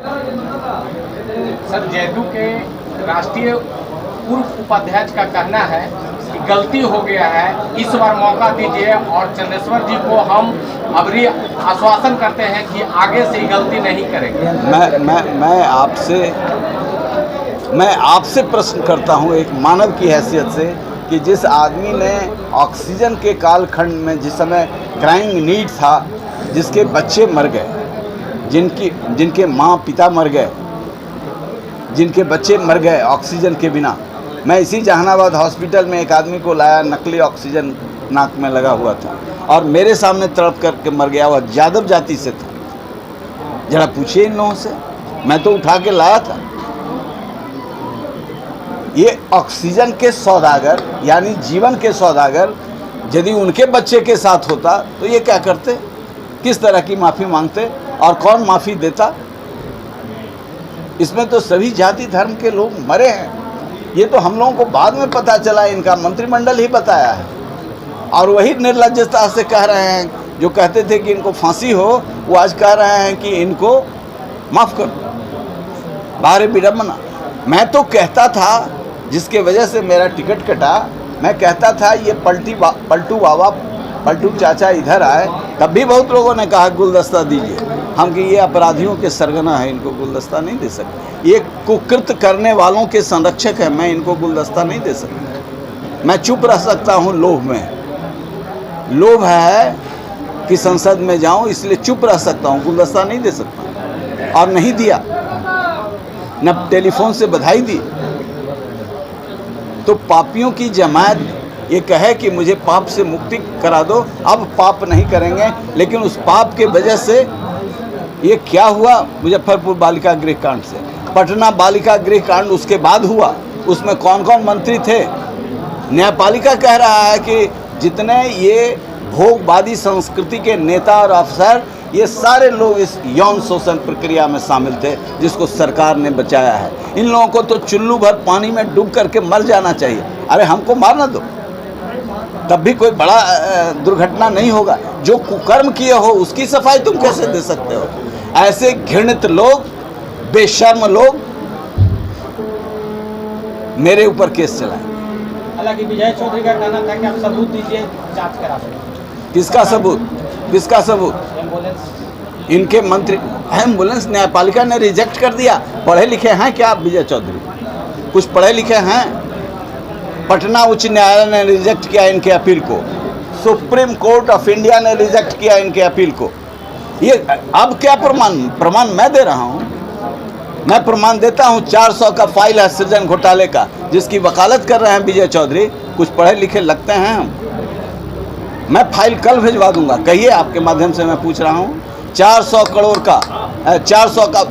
Sir, JDU के राष्ट्रीय पूर्व उपाध्यक्ष का कहना है कि गलती हो गया है, इस बार मौका दीजिए और चंद्रेश्वर जी को हम अभी आश्वासन करते हैं कि आगे से ही गलती नहीं करेंगे। मैं आपसे प्रश्न करता हूं एक मानव की हैसियत से कि जिस आदमी ने ऑक्सीजन के कालखंड में जिस समय क्राइंग नीड था, जिसके बच्चे मर गए, जिनके माँ पिता मर गए, जिनके बच्चे मर गए ऑक्सीजन के बिना। मैं इसी जहानाबाद हॉस्पिटल में एक आदमी को लाया, नकली ऑक्सीजन नाक में लगा हुआ था और मेरे सामने तड़प करके मर गया। वह यादव जाति से था। जरा पूछिए इन लोगों से, मैं तो उठा के लाया था। ये ऑक्सीजन के सौदागर यानी जीवन के सौदागर यदि उनके बच्चे के साथ होता तो ये क्या करते, किस तरह की माफ़ी मांगते और कौन माफ़ी देता? इसमें तो सभी जाति धर्म के लोग मरे हैं। ये तो हम लोगों को बाद में पता चला, इनका मंत्रिमंडल ही बताया है। और वही निर्लज्जता से कह रहे हैं, जो कहते थे कि इनको फांसी हो, वो आज कह रहे हैं कि इनको माफ़ कर दो। बाहर विडम्बना। मैं तो कहता था, जिसके वजह से मेरा टिकट कटा, मैं कहता था ये पलटू बाबा, पलटू चाचा इधर आए, तब भी बहुत लोगों ने कहा गुलदस्ता दीजिए। हम कि ये अपराधियों के सरगना है, इनको गुलदस्ता नहीं दे सकते। ये कुकृत करने वालों के संरक्षक है, मैं इनको गुलदस्ता नहीं दे सकता। मैं चुप रह सकता हूँ लोभ में। लोभ है कि संसद में जाऊँ, इसलिए चुप रह सकता हूँ, गुलदस्ता नहीं दे सकता। और नहीं दिया, न टेलीफोन से बधाई दी। तो पापियों की जमात ये कहे कि मुझे पाप से मुक्ति करा दो, अब पाप नहीं करेंगे। लेकिन उस पाप के वजह से ये क्या हुआ, मुजफ्फरपुर बालिका गृह कांड से, पटना बालिका गृह कांड उसके बाद हुआ। उसमें कौन कौन मंत्री थे? न्यायपालिका कह रहा है कि जितने ये भोगवादी संस्कृति के नेता और अफसर, ये सारे लोग इस यौन शोषण प्रक्रिया में शामिल थे, जिसको सरकार ने बचाया है। इन लोगों को तो चुल्लू भर पानी में डूब करके मर जाना चाहिए। अरे हमको मारना दो, तब भी कोई बड़ा दुर्घटना नहीं होगा। जो कुकर्म किए हो उसकी सफाई तुम कैसे दे सकते हो? ऐसे घृणित लोग, बेशर्म लोग मेरे ऊपर केस चलाएं। हालांकि विजय चौधरी का कहना था कि आप सबूत दीजिए, जांच करा सकते। किसका सबूत? किसका सबूत? इनके मंत्री। एम्बुलेंस न्यायपालिका ने रिजेक्ट कर दिया। पढ़े लिखे हैं क्या आप विजय चौधरी? कुछ पढ़े लिखे हैं? पटना उच्च न्यायालय ने रिजेक्ट किया इनके अपील को। सुप्रीम कोर्ट ऑफ इंडिया ने रिजेक्ट किया इनके अपील को। ये अब क्या प्रमाण मैं दे रहा हूँ। मैं प्रमाण देता हूँ। 400 का फाइल है सृजन घोटाले का, जिसकी वकालत कर रहे हैं विजय चौधरी। कुछ पढ़े लिखे लगते हैं हम। मैं फाइल कल भिजवा दूंगा। कहिए, आपके माध्यम से मैं पूछ रहा हूँ। 400 करोड़ का 400 का